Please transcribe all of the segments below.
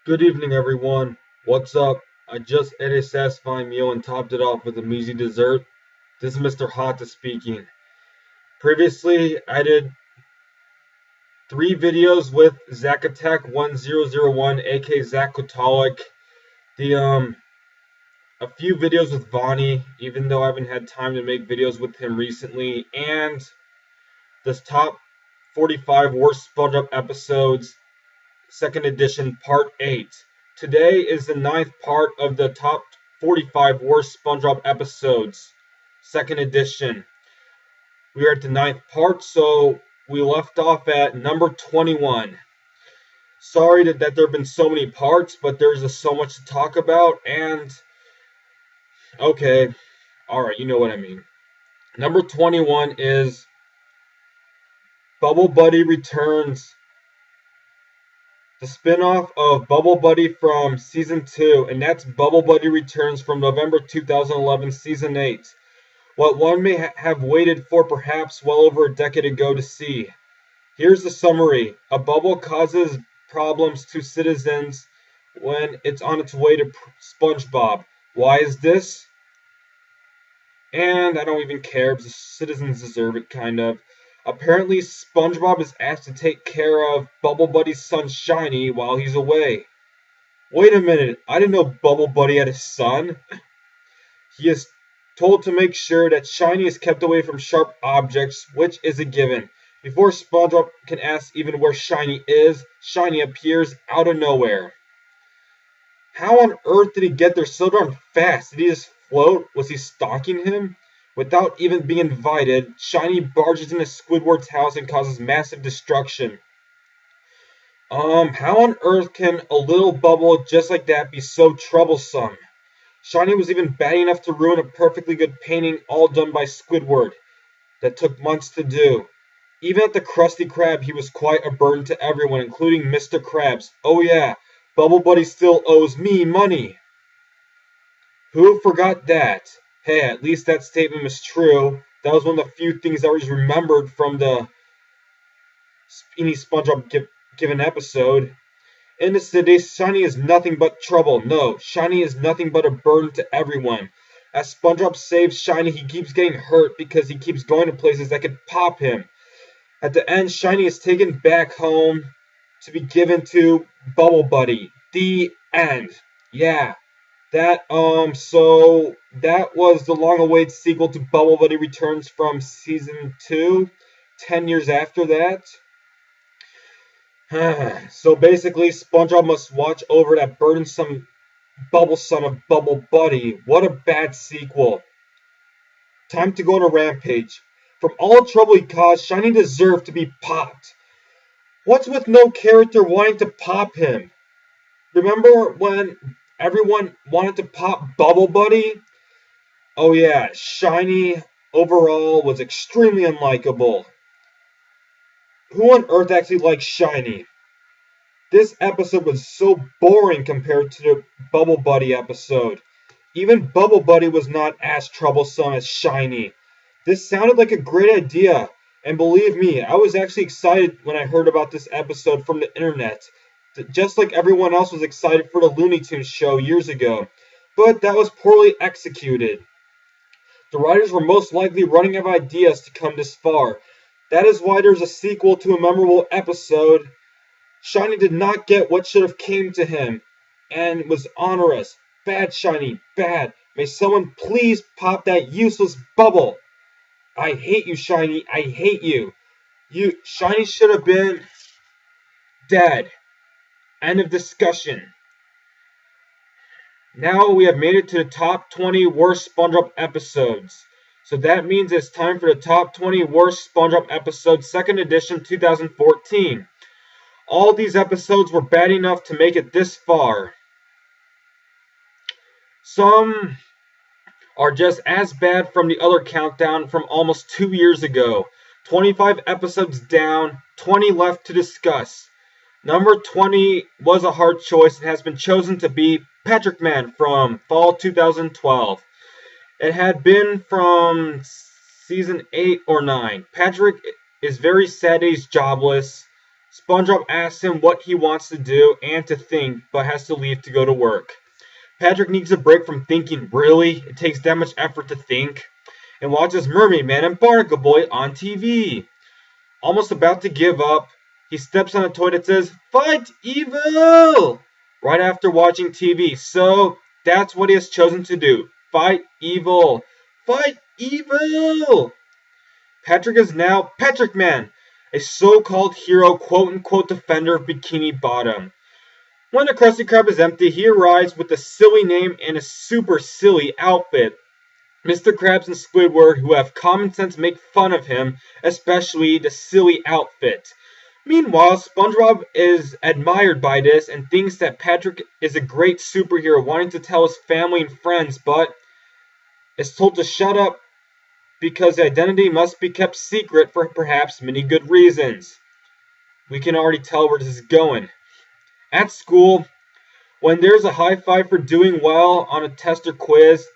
Good evening, everyone. What's up? I just ate a satisfying meal and topped it off with a measly dessert. This is Mr. Hata speaking. Previously, I did 3 videos with Zachatek1001, aka Zach Kotalik. The a few videos with Vonnie, even though I haven't had time to make videos with him recently, and this top 45 worst SpongeBob episodes, second edition, part 8. Today is the ninth part of the top 45 worst SpongeBob episodes, second edition. We are at the ninth part, so we left off at number 21. Sorry that there have been so many parts, but there's just so much to talk about, and okay, alright, you know what I mean. Number 21 is Bubble Buddy Returns, the spin-off of Bubble Buddy from Season 2, and that's Bubble Buddy Returns from November 2011, Season 8. What one may have waited for perhaps well over a decade ago to see. Here's the summary. A bubble causes problems to citizens when it's on its way to SpongeBob. Why is this? And I don't even care because the citizens deserve it, kind of. Apparently, SpongeBob is asked to take care of Bubble Buddy's son Shiny while he's away. Wait a minute, I didn't know Bubble Buddy had a son. He is told to make sure that Shiny is kept away from sharp objects, which is a given. Before SpongeBob can ask even where Shiny is, Shiny appears out of nowhere. How on earth did he get there so darn fast? Did he just float? Was he stalking him? Without even being invited, Shiny barges into Squidward's house and causes massive destruction. How on earth can a little bubble just like that be so troublesome? Shiny was even bad enough to ruin a perfectly good painting all done by Squidward that took months to do. Even at the Krusty Krab, he was quite a burden to everyone, including Mr. Krabs. Oh yeah, Bubble Buddy still owes me money. Who forgot that? Hey, at least that statement was true. That was one of the few things I was remembered from the any SpongeBob given episode. In the city, Shiny is nothing but trouble. No, Shiny is nothing but a burden to everyone. As SpongeBob saves Shiny, he keeps getting hurt because he keeps going to places that could pop him. At the end, Shiny is taken back home to be given to Bubble Buddy. The end. Yeah. So that was the long-awaited sequel to Bubble Buddy Returns from Season 2, 10 years after that. So basically, SpongeBob must watch over that burdensome bubble son of Bubble Buddy. What a bad sequel. Time to go on a rampage. From all the trouble he caused, Shiny deserved to be popped. What's with no character wanting to pop him? Remember when everyone wanted to pop Bubble Buddy? Oh yeah, Shiny overall was extremely unlikable. Who on earth actually likes Shiny? This episode was so boring compared to the Bubble Buddy episode. Even Bubble Buddy was not as troublesome as Shiny. This sounded like a great idea, and believe me, I was actually excited when I heard about this episode from the internet, just like everyone else was excited for the Looney Tunes show years ago. But that was poorly executed. The writers were most likely running out of ideas to come this far. That is why there's a sequel to a memorable episode. Shiny did not get what should have came to him, and was onerous. Bad, Shiny, bad. May someone please pop that useless bubble. I hate you, Shiny. I hate you. Shiny should have been dead. End of discussion. Now we have made it to the top 20 worst SpongeBob episodes. So that means it's time for the top 20 worst SpongeBob episodes, second edition, 2014. All these episodes were bad enough to make it this far. Some are just as bad from the other countdown from almost 2 years ago. 25 episodes down, 20 left to discuss. Number 20 was a hard choice and has been chosen to be Patrick Man from fall 2012. It had been from season 8 or 9. Patrick is very sad he's jobless. SpongeBob asks him what he wants to do and to think, but has to leave to go to work. Patrick needs a break from thinking. Really? It takes that much effort to think? And watches Mermaid Man and Barnacle Boy on TV. Almost about to give up, he steps on a toy that says, "Fight evil!" right after watching TV. So that's what he has chosen to do. Fight evil. Fight evil! Patrick is now Patrick Man, a so-called hero, quote-unquote defender of Bikini Bottom. When the Krusty Krab is empty, he arrives with a silly name and a super silly outfit. Mr. Krabs and Squidward, who have common sense, make fun of him, especially the silly outfit. Meanwhile, SpongeBob is admired by this and thinks that Patrick is a great superhero, wanting to tell his family and friends, but is told to shut up because the identity must be kept secret for perhaps many good reasons. We can already tell where this is going. At school, when there's a high five for doing well on a test or quiz,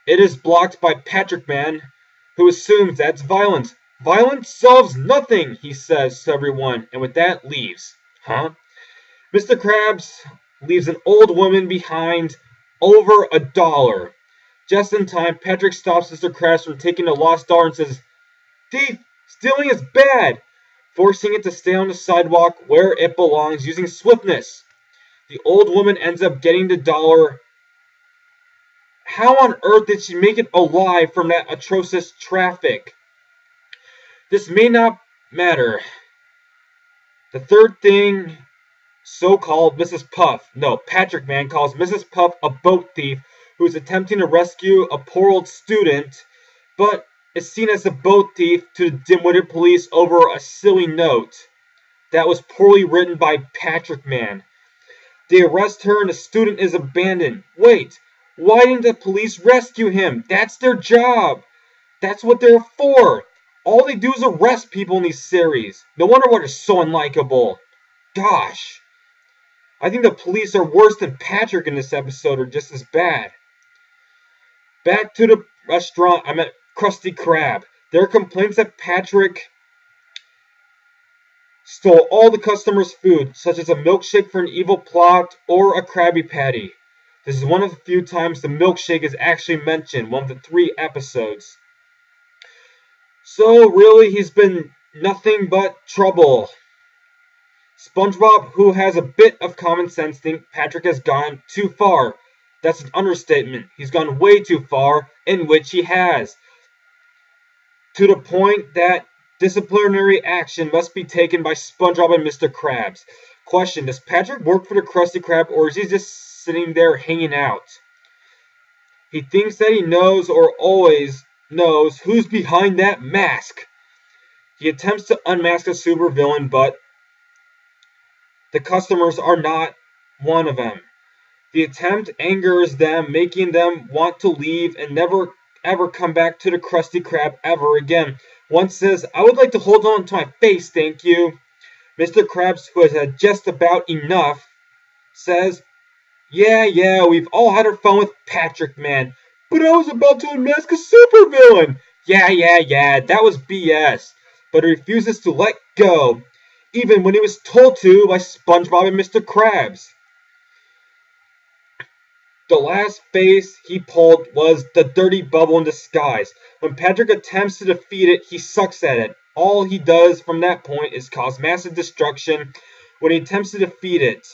it is blocked by Patrick Man, who assumes that's violence. "Violence solves nothing," he says to everyone, and with that leaves. Huh? Mr. Krabs leaves an old woman behind over $1. Just in time, Patrick stops Mr. Krabs from taking the lost dollar and says, "Thief, stealing is bad," forcing it to stay on the sidewalk where it belongs using swiftness. The old woman ends up getting the dollar. How on earth did she make it alive from that atrocious traffic? This may not matter. The third thing, so-called Patrick Man calls Mrs. Puff a boat thief who is attempting to rescue a poor old student, but is seen as a boat thief to the dim-witted police over a silly note that was poorly written by Patrick Man. They arrest her and the student is abandoned. Wait, why didn't the police rescue him? That's their job. That's what they're for. All they do is arrest people in these series. No wonder why they're so unlikable. Gosh. I think the police are worse than Patrick in this episode, or just as bad. Back to the restaurant, I'm at Krusty Krab. There are complaints that Patrick stole all the customers' food, such as a milkshake for an evil plot or a Krabby Patty. This is one of the few times the milkshake is actually mentioned, one of the 3 episodes. So really, he's been nothing but trouble. SpongeBob, who has a bit of common sense, thinks Patrick has gone too far. That's an understatement. He's gone way too far, in which he has. To the point that disciplinary action must be taken by SpongeBob and Mr. Krabs. Question, does Patrick work for the Krusty Krab, or is he just sitting there hanging out? He thinks that he knows or always knows who's behind that mask. He attempts to unmask a supervillain, but the customers are not one of them. The attempt angers them, making them want to leave and never ever come back to the Krusty Krab ever again. One says, "I would like to hold on to my face, thank you." Mr. Krabs, who has had just about enough, says, Yeah, we've all had our fun with Patrick Man, but I was about to unmask a supervillain. Yeah, that was BS. But he refuses to let go, even when he was told to by SpongeBob and Mr. Krabs. The last face he pulled was the dirty bubble in disguise. When Patrick attempts to defeat it, he sucks at it. All he does from that point is cause massive destruction when he attempts to defeat it.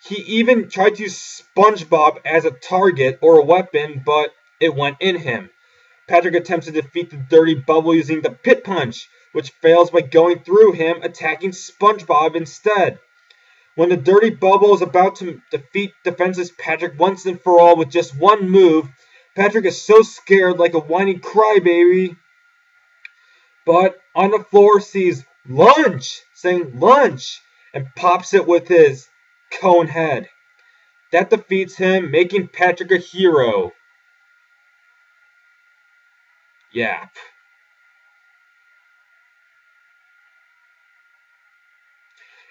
He even tried to use SpongeBob as a target or a weapon, but it went in him. Patrick attempts to defeat the dirty bubble using the pit punch, which fails by going through him, attacking SpongeBob instead. When the dirty bubble is about to defeat defenseless Patrick once and for all with just one move, Patrick is so scared like a whiny crybaby, but on the floor sees lunch, saying lunch, and pops it with his cone head. That defeats him, making Patrick a hero. Yeah.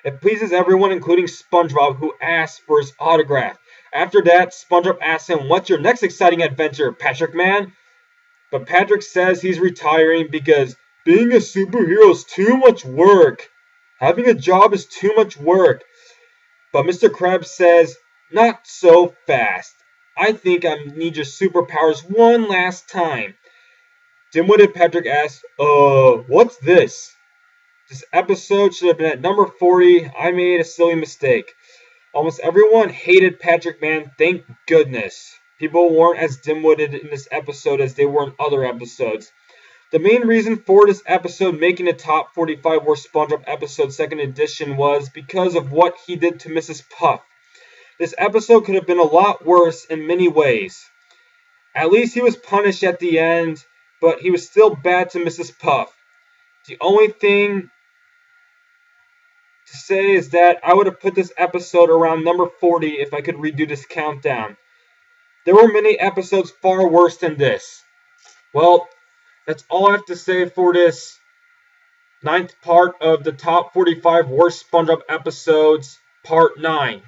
It pleases everyone, including SpongeBob, who asks for his autograph. After that, SpongeBob asks him, "What's your next exciting adventure, Patrick Man?" But Patrick says he's retiring because being a superhero is too much work. Having a job is too much work. But Mr. Krabs says, not so fast. I think I need your superpowers one last time. Dim-witted Patrick asks, what's this? This episode should have been at number 40. I made a silly mistake. Almost everyone hated Patrick Man, thank goodness. People weren't as dim-witted in this episode as they were in other episodes. The main reason for this episode making the top 45 worst SpongeBob episode second edition was because of what he did to Mrs. Puff. This episode could have been a lot worse in many ways. At least he was punished at the end, but he was still bad to Mrs. Puff. The only thing to say is that I would have put this episode around number 40 if I could redo this countdown. There were many episodes far worse than this. Well, that's all I have to say for this 9th part of the top 45 worst SpongeBob episodes, part 9.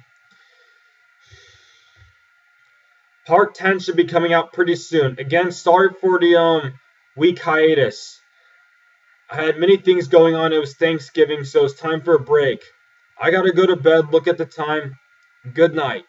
Part 10 should be coming out pretty soon. Again, sorry for the week hiatus. I had many things going on. It was Thanksgiving, so it's time for a break. I gotta go to bed, look at the time. Good night.